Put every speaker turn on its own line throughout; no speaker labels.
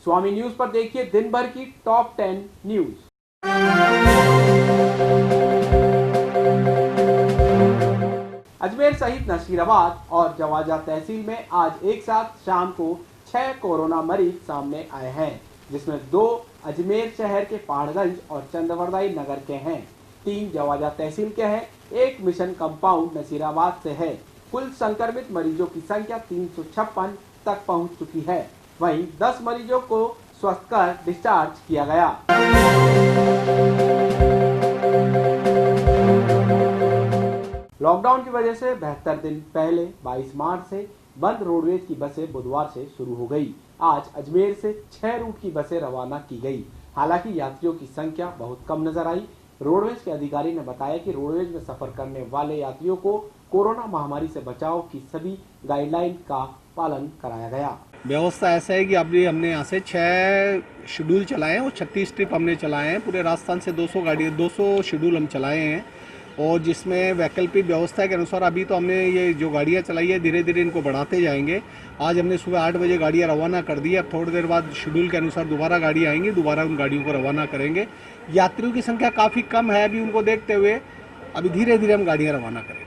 स्वामी news पर देखिए दिन भर की टॉप 10 न्यूज। अजमेर सहित नसीराबाद और जवाजा तहसील में आज एक साथ शाम को 6 कोरोना मरीज सामने आए हैं, जिसमें 2 अजमेर शहर के पहाड़गंज और चंदवरदाई नगर के हैं, 3 जवाजा तहसील के हैं, 1 मिशन कंपाउंड नसीराबाद से है। कुल संक्रमित मरीजों की संख्या 356 तक पहुंच चुकी है। वहीं 10 मरीजों को स्वस्थ कर डिस्चार्ज किया गया। लॉकडाउन की वजह से 72 दिन पहले 22 मार्च से बंद रोडवेज की बसें बुधवार से शुरू हो गई। आज अजमेर से 6 रूट की बसें रवाना की गई। हालांकि यात्रियों की संख्या बहुत कम नजर आई। रोडवेज के अधिकारी ने बताया कि रोडवेज में सफर करने वाले यात्रियों को कोरोना महामारी से बचाव की सभी गाइडलाइन का पालन कराया गया।
व्यवस्था ऐसा है कि अभी हमने यहाँ से 6 शेड्यूल चलाए हैं और 36 ट्रिप हमने चलाए हैं। पूरे राजस्थान से 200 शेड्यूल हम चलाए हैं और जिसमें वैकल्पिक व्यवस्था के अनुसार अभी तो हमने ये जो गाड़ियाँ चलाई है धीरे धीरे इनको बढ़ाते जाएंगे। आज हमने सुबह 8 बजे गाड़ियाँ रवाना कर दी है। अब थोड़ी देर बाद शेड्यूल के अनुसार दोबारा गाड़ियाँ आएंगी, दोबारा उन गाड़ियों को रवाना करेंगे। यात्रियों की संख्या काफ़ी कम है अभी, उनको देखते हुए अभी धीरे धीरे हम गाड़ियाँ रवाना करेंगे।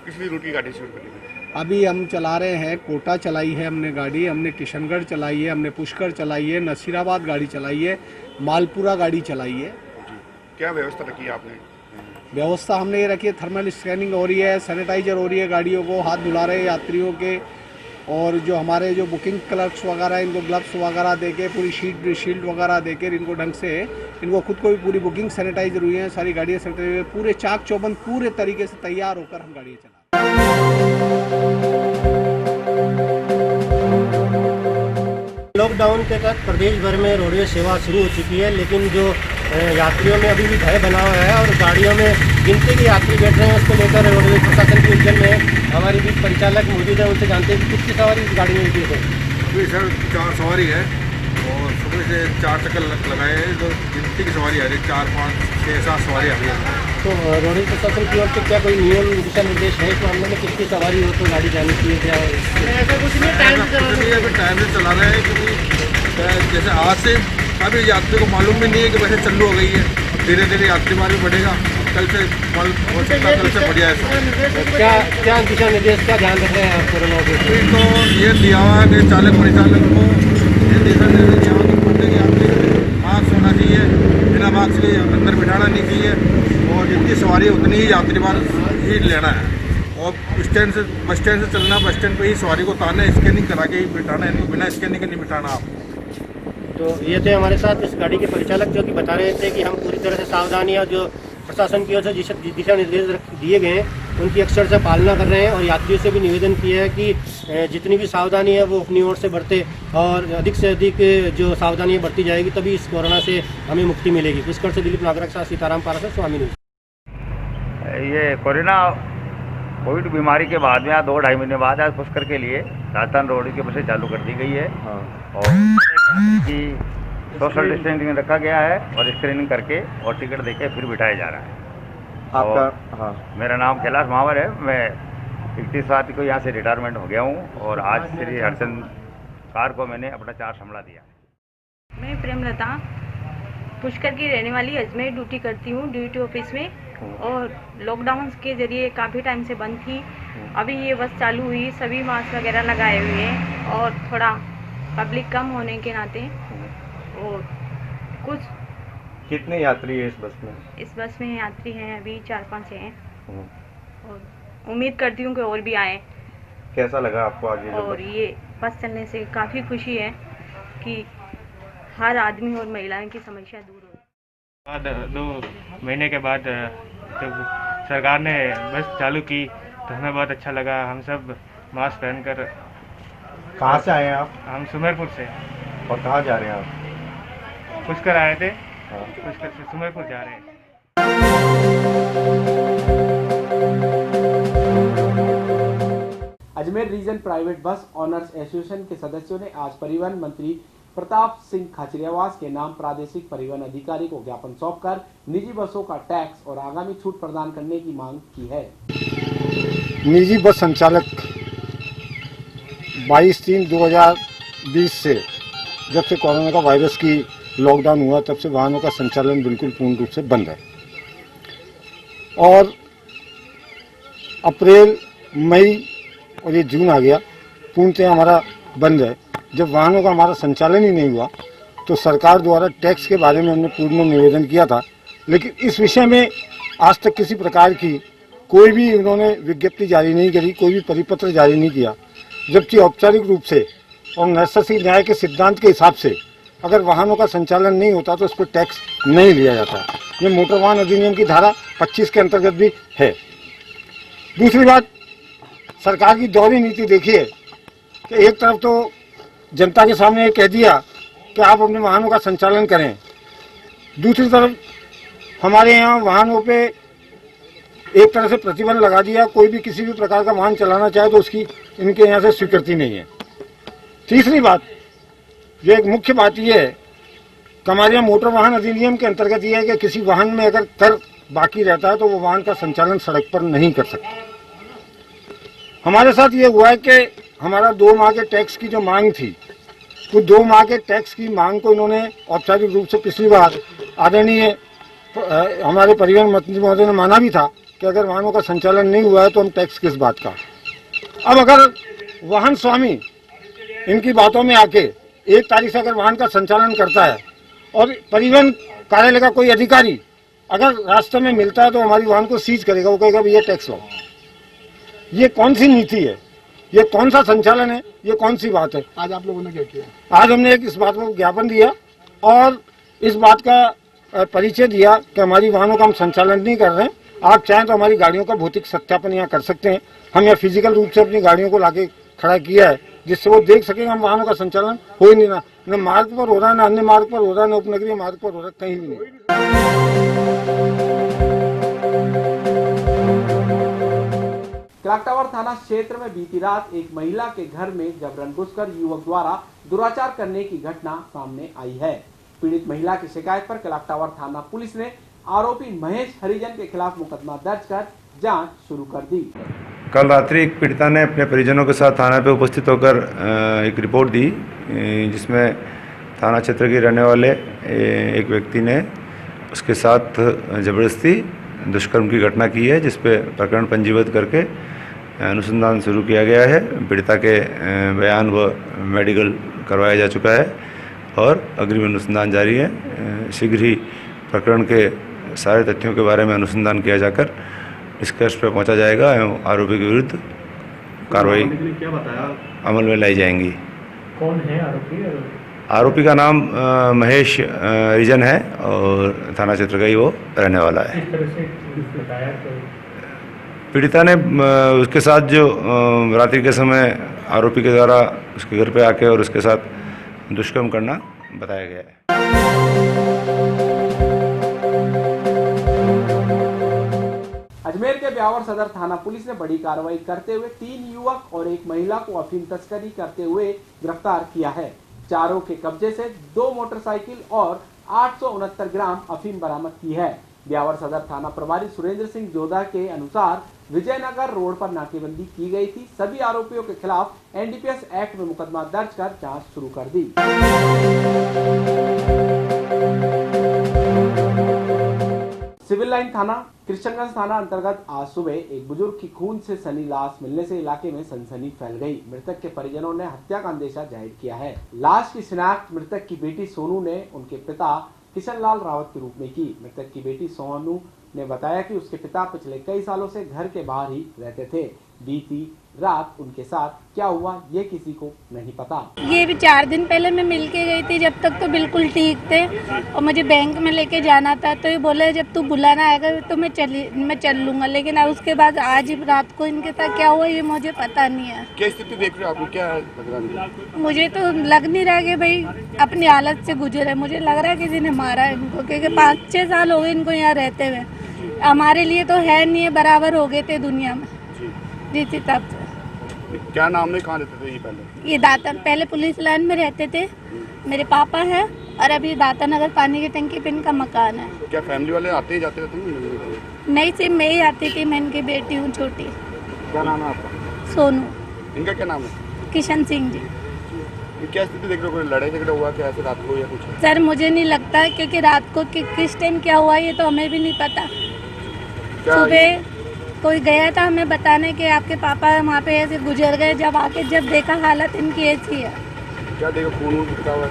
किस भी रूट की गाड़ी शुरू करेंगे?
अभी हम चला रहे हैं, कोटा चलाई है हमने गाड़ी, हमने किशनगढ़ चलाई है, हमने पुष्कर चलाई है, नसीराबाद गाड़ी चलाई है, मालपुरा गाड़ी चलाई है।
क्या व्यवस्था रखी है आपने?
व्यवस्था हमने ये रखी है, थर्मल स्कैनिंग हो रही है, सैनिटाइजर हो रही है, गाड़ियों को हाथ धुला रहे हैं यात्रियों के, और जो हमारे जो बुकिंग क्लर्क्स वगैरह इनको ग्लव्स वगैरह देके पूरी शील्ड वगैरह देकर इनको ढंग से इनको खुद को भी पूरी बुकिंग सैनिटाइजर हुई है, सारी गाड़ियाँ सैनिटाइजर पूरे चाक चौबंद पूरे तरीके से तैयार होकर हम गाड़ियाँ चला।
लॉकडाउन के तहत प्रदेश भर में रोडवेज सेवा शुरू हो चुकी है, लेकिन जो यात्रियों में अभी भी भय बना हुआ है और गाड़ियों में गिनती के यात्री बैठ रहे हैं, उसको लेकर रोडवेज प्रशासन की उलझन में हमारी बीच परिचालक मौजूद है। उनसे जानते हैं कि कितनी सवारी इस गाड़ी में है।
अभी सर 4 सवारी है और सुबह से 4 चक्कर लगाए हैं, तो गिनती की सवारी आ रही है, 4, 5, 6, 7 सवारी आ रही है।
तो रोडवेज प्रशासन की ओर से क्या कोई नियम दिशा निर्देश है कि हमने कितनी सवारी हो तो गाड़ी जानी चाहिए? क्या ऐसा कुछ नहीं, टाइम
से चला रहे हैं, क्योंकि जैसे आज से अभी यात्री को मालूम भी नहीं है कि वैसे चालू हो गई है। धीरे धीरे यात्री मार्ग बढ़ेगा, कल से हो सकता है कल से बढ़िया है।
क्या दिशा निर्देश क्या ध्यान रख रहे हैं आप कोरोना के?
तो ये दिया हुआ है कि चालक परिचालक को ये दिशा निर्देश दिया हुआ कि प्रत्येक यात्री मास्क होना चाहिए, बिना मास्क के अंदर बिठाना नहीं चाहिए और जितनी सवारी है उतनी ही यात्री मार्ग ही लेना है। और बस स्टैंड से चलना, बस स्टैंड पर ही सवारी को उतारना, स्कैनिंग करा के ही बिठाना है, बिना स्कैनिंग के नहीं बिठाना आप।
तो ये थे हमारे साथ इस गाड़ी के परिचालक जो कि बता रहे थे कि हम पूरी तरह से सावधानियां जो प्रशासन की ओर से दिशा निर्देश दिए गए हैं उनकी अक्षर से पालना कर रहे हैं और यात्रियों से भी निवेदन किया है कि जितनी भी सावधानी है वो अपनी ओर से बरते और अधिक से अधिक जो सावधानियां बरती जाएगी तभी इस कोरोना से हमें मुक्ति मिलेगी। पुष्कर से दिलीप नागरक साथ सीताराम पारा, स्वामी न्यूज।
ये कोविड बीमारी के बाद में 2-2.5 महीने बाद आज पुष्कर के लिए राजस्थान रोड की बसें चालू कर दी गई है और कि सोशल डिस्टेंसिंग रखा गया है और स्क्रीनिंग करके और टिकट देके फिर बिठाया जा रहा है।
आपका? हाँ,
मेरा नाम कैलाश महावर है। मैं 31 को यहाँ से रिटायरमेंट हो गया हूँ और आज श्री हरचंद कार को मैंने अपना चार्ज संभाला दिया।
मैं प्रेमलता पुष्कर की रहने वाली अजमेर ड्यूटी करती हूँ, ड्यूटी ऑफिस में, और लॉकडाउन के जरिए काफ़ी टाइम से बंद थी। अभी ये बस चालू हुई, सभी मास्क वगैरह लगाए हुए हैं और थोड़ा पब्लिक कम होने के नाते और कुछ।
कितने यात्री है इस बस में?
इस बस में यात्री हैं अभी 4-5 हैं और उम्मीद करती हूँ कि और भी आए।
कैसा लगा आपको आज?
और ये बस चलने से काफ़ी खुशी है कि हर आदमी और महिलाओं की समस्या दूर हो।
2 महीने के बाद जब सरकार ने बस चालू की तो हमें बहुत अच्छा लगा। हम सब मास्क पहनकर।
कहाँ से आए हैं आप?
हम सुमेरपुर से।
और कहाँ जा रहे हैं आप?
पुष्कर आए थे। पुष्कर से सुमेरपुर जा रहे हैं।
Ajmer region private bus owners association के सदस्यों ने आज परिवहन मंत्री प्रताप सिंह खाचरियावास के नाम प्रादेशिक परिवहन अधिकारी को ज्ञापन सौंपकर निजी बसों का टैक्स और आगामी छूट प्रदान करने की मांग की है।
निजी बस संचालक 22/3/2020 से जब से कोरोना का वायरस की लॉकडाउन हुआ तब से वाहनों का संचालन बिल्कुल पूर्ण रूप से बंद है। और अप्रैल, मई और ये जून आ गया, पूर्णतः हमारा बंद है। जब वाहनों का हमारा संचालन ही नहीं हुआ तो सरकार द्वारा टैक्स के बारे में हमने पूर्ण निवेदन किया था, लेकिन इस विषय में आज तक किसी प्रकार की कोई भी उन्होंने विज्ञप्ति जारी नहीं करी, कोई भी परिपत्र जारी नहीं किया। जबकि औपचारिक रूप से और नैसर्गिक न्याय के सिद्धांत के हिसाब से अगर वाहनों का संचालन नहीं होता तो उस पर टैक्स नहीं लिया जाता। ये मोटर वाहन अधिनियम की धारा 25 के अंतर्गत भी है। दूसरी बात, सरकार की दोहरी नीति देखिए कि एक तरफ तो जनता के सामने ये कह दिया कि आप अपने वाहनों का संचालन करें, दूसरी तरफ हमारे यहाँ वाहनों पे एक तरह से प्रतिबंध लगा दिया, कोई भी किसी भी प्रकार का वाहन चलाना चाहे तो उसकी इनके यहाँ से स्वीकृति नहीं है। तीसरी बात, जो एक मुख्य बात यह है कि हमारे यहाँ मोटर वाहन अधिनियम के अंतर्गत यह है कि किसी वाहन में अगर कर बाकी रहता है तो वो वाहन का संचालन सड़क पर नहीं कर सकता। हमारे साथ ये हुआ है कि हमारा 2 माह के टैक्स की जो मांग थी, वो 2 माह के टैक्स की मांग को इन्होंने औपचारिक रूप से पिछली बार आदरणीय हमारे परिवहन मंत्री महोदय ने माना भी था कि अगर वाहनों का संचालन नहीं हुआ है तो हम टैक्स किस बात का। अब अगर वाहन स्वामी इनकी बातों में आके 1 तारीख से अगर वाहन का संचालन करता है और परिवहन कार्यालय का कोई अधिकारी अगर रास्ते में मिलता है तो हमारी वाहन को सीज करेगा, वो कहेगा भैया टैक्स लो। ये कौन सी नीति है, ये कौन सा संचालन है, ये कौन सी बात है?
आज आप लोगों ने क्या किया?
आज हमने इस बात को ज्ञापन दिया और इस बात का परिचय दिया कि हमारी वाहनों का हम संचालन नहीं कर रहे हैं। आप चाहें तो हमारी गाड़ियों का भौतिक सत्यापन यहाँ कर सकते हैं। हम यहाँ फिजिकल रूप से अपनी गाड़ियों को लाके खड़ा किया है जिससे वो देख सकेंगे हम वाहनों का संचालन हो ही नहीं रहा, न मार्ग पर हो रहा है, न अन्य मार्ग पर हो रहा है, न उपनगरीय मार्ग पर हो रहा है, कहीं भी नहीं।
क्लॉक टावर थाना क्षेत्र में बीती रात एक महिला के घर में जबरन घुसकर युवक द्वारा दुराचार करने की घटना सामने आई है। पीड़ित महिला की शिकायत पर क्लॉक टावर थाना पुलिस ने आरोपी महेश हरिजन के खिलाफ मुकदमा दर्ज कर जांच शुरू कर दी।
कल रात्रि एक पीड़िता ने अपने परिजनों के साथ थाना पे उपस्थित होकर एक रिपोर्ट दी, जिसमें थाना क्षेत्र के रहने वाले एक व्यक्ति ने उसके साथ ज़बरदस्ती दुष्कर्म की घटना की है, जिस पे प्रकरण पंजीबद्ध करके अनुसंधान शुरू किया गया है। पीड़िता के बयान व मेडिकल करवाया जा चुका है और अग्रिम अनुसंधान जारी है। शीघ्र ही प्रकरण के सारे तथ्यों के बारे में अनुसंधान किया जाकर निष्कर्ष पर पहुंचा जाएगा एवं आरोपी के विरुद्ध कार्रवाई अमल में लाई जाएंगी।
कौन है आरोपी?
आरोपी का नाम महेश हरिजन है और थाना क्षेत्र का ही वो रहने वाला है। पीड़िता ने उसके साथ जो रात्रि के समय आरोपी के द्वारा उसके घर पे आके और उसके साथ दुष्कर्म करना बताया गया है।
अजमेर के ब्यावर सदर थाना पुलिस ने बड़ी कार्रवाई करते हुए 3 युवक और 1 महिला को अफीम तस्करी करते हुए गिरफ्तार किया है। चारों के कब्जे से 2 मोटरसाइकिल और 869 ग्राम अफीम बरामद की है। ब्यावर सदर थाना प्रभारी सुरेंद्र सिंह जोधा के अनुसार विजयनगर रोड पर नाकेबंदी की गई थी। सभी आरोपियों के खिलाफ एनडीपीएस एक्ट में मुकदमा दर्ज कर जांच शुरू कर दी। सिविल लाइन थाना कृष्णगंज थाना अंतर्गत आज सुबह एक बुजुर्ग की खून से सनी लाश मिलने से इलाके में सनसनी फैल गई। मृतक के परिजनों ने हत्या का अंदेशा जाहिर किया है। लाश की शिनाख्त मृतक की बेटी सोनू ने उनके पिता किशनलाल रावत के रूप में की। मृतक की बेटी सोनू ने बताया कि उसके पिता पिछले कई सालों से घर के बाहर ही रहते थे। बीती रात उनके साथ क्या हुआ ये किसी को नहीं पता।
ये भी 4 दिन पहले मैं मिल के गई थी, जब तक तो बिल्कुल ठीक थे और मुझे बैंक में लेके जाना था, तो ये बोले जब तू बुलाना आएगा तो मैं चल लूँगा। लेकिन अब उसके बाद आज रात को इनके साथ क्या हुआ ये मुझे पता नहीं है।
क्या स्थिति देख रहे हो आप? क्या लग रहा है?
मुझे तो लग नहीं रहा कि भाई अपनी हालत से गुजरे। मुझे लग रहा है किसी ने मारा है इनको, क्योंकि 5-6 साल हो गए इनको यहाँ रहते हुए। हमारे लिए तो है नहीं है, बराबर हो गए थे दुनिया में जी थी तब।
क्या नाम है, कहाँ रहते थे ये पहले?
ये दाता पहले पुलिस लाइन में रहते थे, मेरे पापा हैं, और अभी दाता नगर पानी की टंकी पे इनका मकान है।
क्या फैमिली वाले आते ही जाते रहते हैं?
नहीं, सिर्फ मैं ही आती थी, मैं इनकी बेटी हूँ छोटी।
क्या नाम है आपका?
सोनू।
इनका क्या नाम है?
किशन सिंह जी।
क्या स्थिति देख रहे हो, कोई लड़ाई झगड़ा हुआ क्या ऐसे रात को या कुछ?
सर मुझे नहीं लगता है, क्योंकि रात को किस टाइम क्या हुआ ये तो हमें भी नहीं पता। सुबह कोई गया था हमें बताने के आपके पापा वहाँ पे ऐसे गुजर गए, जब देखा हालत इनकी ऐसी है।
क्या देखो खून कितना हुआ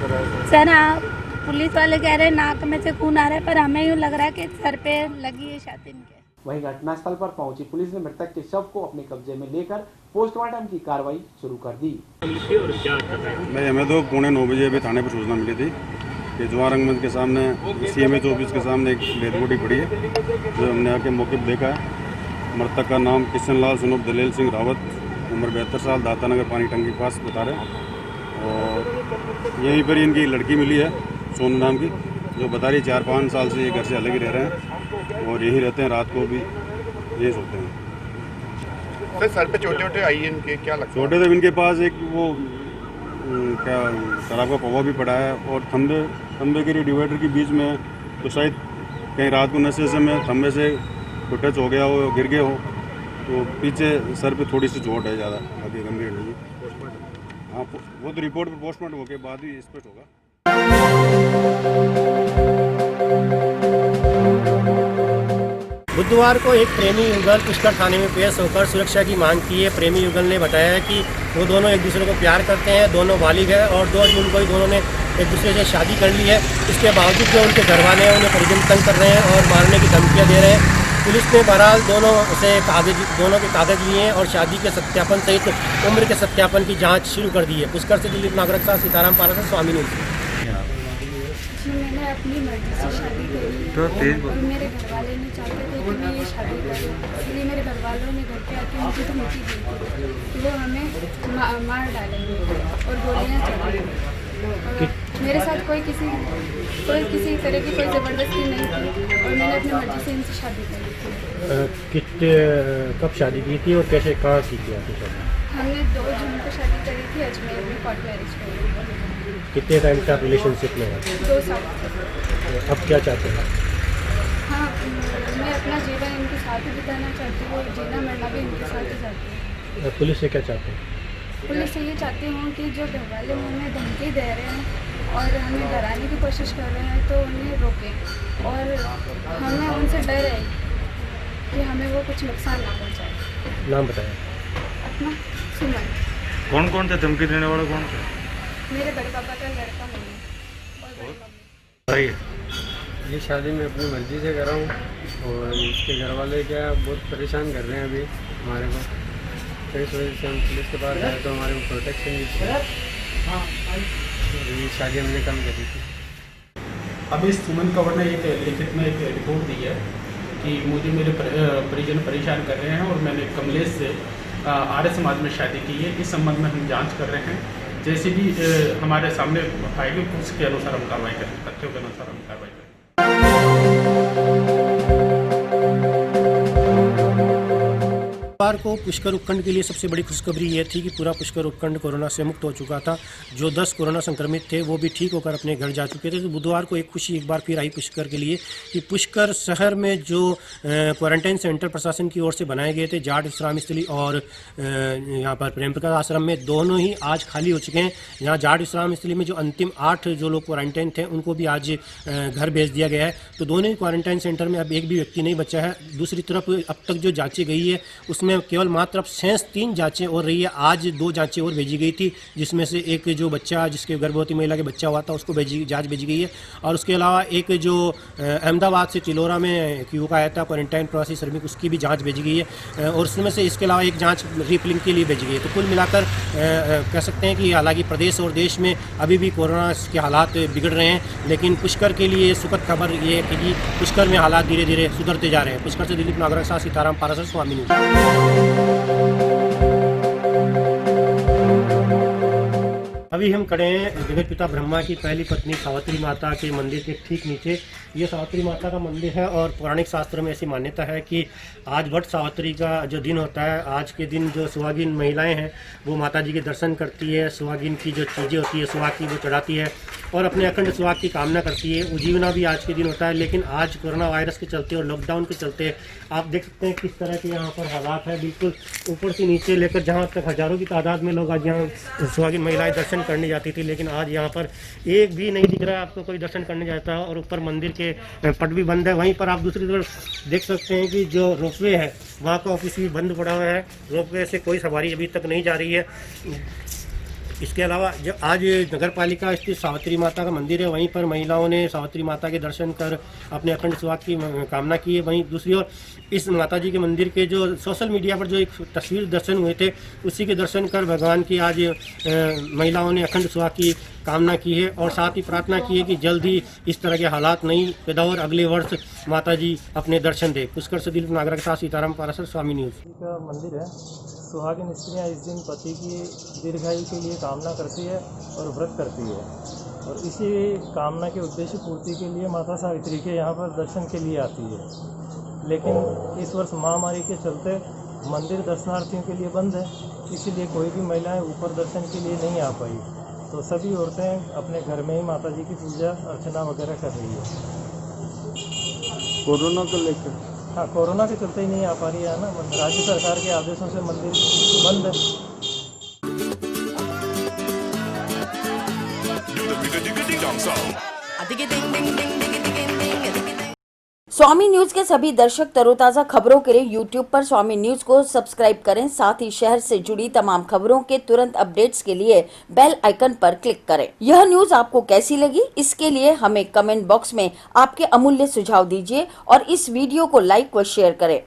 सर आप पुलिस वाले कह रहे हैं नाक में से खून आ रहा है, पर हमें यूँ लग रहा है कि सर पे लगी है शायद इनके।
वहीं घटनास्थल पर पहुंची पुलिस ने मृतक के शव को अपने कब्जे में लेकर पोस्टमार्टम की कार्रवाई शुरू कर दी।
हमें तो 8:45 बजे अभी थाने पर सूचना मिली थी कि जवाहर रंगमंच के सामने CMH ऑफिस के सामने एक डेड बॉडी पड़ी है, जो हमने आके मौके पर देखा है। मृतक का नाम किशन लाल सन ऑफ दलेल सिंह रावत, उम्र 72 साल, दातानगर पानी टंकी के पास बता रहे हैं। और यहीं पर इनकी लड़की मिली है सोनू नाम की, जो बता रही 4-5 साल से ये घर से अलग ही रह रहे हैं और यहीं रहते हैं, रात को भी यही सोते हैं।
सर पे चोटे वोटे आई है इनके, क्या लगता है?
छोटे थे इनके पास एक वो क्या शराब का पौवा भी पड़ा है और खंबे के डिवाइडर के बीच में, तो शायद कहीं रात को नशे से में खंबे से टच हो गया हो, गिर गए हो, तो पीछे सर पे थोड़ी सी चोट है, ज़्यादा बाकी गंभीर नहीं। हाँ वो तो रिपोर्ट पर पोस्टमार्टम होके बाद ही स्पष्ट होगा।
बुधवार को एक प्रेमी युगल पुष्कर थाने में पेश होकर सुरक्षा की मांग की है। प्रेमी युगल ने बताया कि वो दोनों एक दूसरे को प्यार करते हैं, दोनों बालिग है और 2 जून को ही दोनों ने एक दूसरे से शादी कर ली है। इसके बावजूद जो उनके घर वाले हैं उन्हें परिजन तंग कर रहे हैं और मारने की धमकियाँ दे रहे हैं। पुलिस ने बहरहाल दोनों के कागज लिए हैं और शादी के सत्यापन सहित उम्र के सत्यापन की जाँच शुरू कर दी है। पुष्कर से दिलीप नागरक साथ सीताराम पारासर, स्वामी न्यूज़।
मैंने अपनी मर्जी से शादी करी है और मेरे घर वाले ने चाहते थे कि मैं ये शादी करूँ, इसलिए मेरे घर वालों ने घर पे आके मुझे धमकी दी थी कि वो हमें मार डालेंगे और गोलियाँ चलाएंगे। मेरे साथ कोई किसी तरह की कोई ज़बरदस्ती नहीं थी और मैंने अपनी मर्जी से इनसे शादी करी थी।
कब शादी की थी और कैसे कहाँ की थी आपकी शादी?
हमने 2 जून को शादी करी थी अजमेर में, कोर्ट मैरिज करी।
कितने टाइम का रिलेशनशिप में है?
2 साल।
अब क्या चाहते हैं?
हाँ मैं अपना जीवन इनके साथ ही बिताना चाहती हूँ, जीना मरना भी इनके साथ ही चाहती हूँ।
पुलिस से क्या चाहते हैं?
पुलिस से ये चाहती हूँ कि जो घर वाले हमें धमकी दे रहे हैं और हमें डराने की कोशिश कर रहे हैं तो उन्हें रोकें और हमें उनसे डर है कि हमें वो कुछ नुकसान ना पहुँचाए।
नाम बताएं।
अपना सुमन।
कौन कौन थे धमकी देने वाला, कौन थे?
मेरे बड़े पापा का लड़का मम्मी और बड़ी मम्मी।
ये शादी मैं अपनी मर्जी से कर रहा हूँ और इसके घर वाले क्या बहुत परेशान कर रहे हैं अभी हमारे को, तो इस वजह से हम पुलिस के पास गए तो हमारे को प्रोटेक्शन भी चाहिए। ये शादी हमने कम करी थी।
अभी सुमन कंवर ने एक लिखित में एक रिपोर्ट दी है कि मुझे मेरे परिजन परेशान कर रहे हैं और मैंने कमलेश से आर्य समाज में शादी की है। इस संबंध में हम जांच कर रहे हैं, जैसे भी हमारे सामने आएगी उसके अनुसार हम कार्रवाई करें, तथ्यों के अनुसार हम कार्रवाई करें।
बुधवार को पुष्कर उपखंड के लिए सबसे बड़ी खुशखबरी ये थी कि पूरा पुष्कर उपखंड कोरोना से मुक्त हो चुका था। जो 10 कोरोना संक्रमित थे वो भी ठीक होकर अपने घर जा चुके थे। तो बुधवार को एक खुशी एक बार फिर आई पुष्कर के लिए कि पुष्कर शहर में जो क्वारंटाइन सेंटर प्रशासन की ओर से बनाए गए थे, जाट विश्राम स्थली और यहाँ पर प्रेम प्रकाश आश्रम में, दोनों ही आज खाली हो चुके हैं। यहाँ जाट विश्राम स्थली में जो अंतिम 8 जो लोग क्वारंटाइन थे उनको भी आज घर भेज दिया गया है। तो दोनों ही क्वारंटाइन सेंटर में अब एक भी व्यक्ति नहीं बचा है। दूसरी तरफ अब तक जो जाँचें गई है उसमें केवल मात्र अब शेष 3 जांचें और रही है। आज 2 जांचें और भेजी गई थी, जिसमें से एक जो बच्चा जिसके गर्भवती महिला के बच्चा हुआ था उसको जांच भेजी गई है और उसके अलावा एक जो अहमदाबाद से चिलोरा में एक युवक आया था क्वारंटाइन प्रवासी श्रमिक, उसकी भी जाँच भेजी गई है और उसमें से इसके अलावा एक जाँच रीफिलिंग के लिए भेजी गई है। तो कुल मिलाकर कह सकते हैं कि हालांकि प्रदेश और देश में अभी भी कोरोना के हालात बिगड़ रहे हैं, लेकिन पुष्कर के लिए सुखद खबर ये है कि पुष्कर में हालात धीरे धीरे सुधरते जा रहे हैं। पुष्कर से दिलीप नागरक साथ सीताराम पारासर, स्वामी न्यूज़। अभी हम खड़े हैं जगत पिता ब्रह्मा की पहली पत्नी सावित्री माता के मंदिर के ठीक नीचे, ये सावित्री माता का मंदिर है और पौराणिक शास्त्रों में ऐसी मान्यता है कि आज वट सावित्री का जो दिन होता है, आज के दिन जो सुहागिन महिलाएं हैं वो माता जी के दर्शन करती है, सुहागिन की जो चीज़ें होती है सुहाग की वो चढ़ाती है और अपने अखंड सुहाग की कामना करती है। उजीवना भी आज के दिन होता है, लेकिन आज कोरोना वायरस के चलते और लॉकडाउन के चलते आप देख सकते हैं किस तरह के यहाँ पर हालात है। बिल्कुल ऊपर से नीचे लेकर जहाँ तक हज़ारों की तादाद में लोग आज यहाँ सुहागिन महिलाएं दर्शन करने जाती थी, लेकिन आज यहाँ पर एक भी नहीं दिख रहा है आपको कोई दर्शन करने जाता है। और ऊपर मंदिर के पट भी बंद है। वहीं पर आप दूसरी तरफ देख सकते हैं कि जो रोपवे है वहाँ का ऑफिस भी बंद पड़ा हुआ है। रोपवे से कोई सवारी अभी तक नहीं जा रही है। इसके अलावा जो आज नगर पालिका स्थित सावित्री माता का मंदिर है, वहीं पर महिलाओं ने सावित्री माता के दर्शन कर अपने अखंड सुहाग की कामना की है। वहीं दूसरी ओर इस माता जी के मंदिर के जो सोशल मीडिया पर जो एक तस्वीर दर्शन हुए थे, उसी के दर्शन कर भगवान की आज महिलाओं ने अखंड सुहाग की कामना की है और साथ ही प्रार्थना की है कि जल्द ही इस तरह के हालात नहीं पैदा और अगले वर्ष माता जी अपने दर्शन दे। पुष्कर से दिलीप नागरा के साथ सीताराम पारासर, स्वामी न्यूज़।
का मंदिर है। सुहागिन स्त्रियाँ इस दिन पति की दीर्घायु के लिए कामना करती है और व्रत करती है और इसी कामना के उद्देश्य पूर्ति के लिए माता सावित्री के यहाँ पर दर्शन के लिए आती है। लेकिन इस वर्ष महामारी के चलते मंदिर दर्शनार्थियों के लिए बंद है, इसीलिए कोई भी महिलाएं ऊपर दर्शन के लिए नहीं आ पाई। तो सभी औरतें अपने घर में ही माता जी की पूजा अर्चना वगैरह कर रही है।
कोरोना को लेकर
हाँ, कोरोना के चलते ही नहीं आ पा रही है ना, राज्य सरकार के आदेशों से मंदिर बंद है।
स्वामी न्यूज के सभी दर्शक तरोताजा खबरों के लिए यूट्यूब पर स्वामी न्यूज को सब्सक्राइब करें। साथ ही शहर से जुड़ी तमाम खबरों के तुरंत अपडेट्स के लिए बेल आइकन पर क्लिक करें। यह न्यूज आपको कैसी लगी, इसके लिए हमें कमेंट बॉक्स में आपके अमूल्य सुझाव दीजिए और इस वीडियो को लाइक व शेयर करें।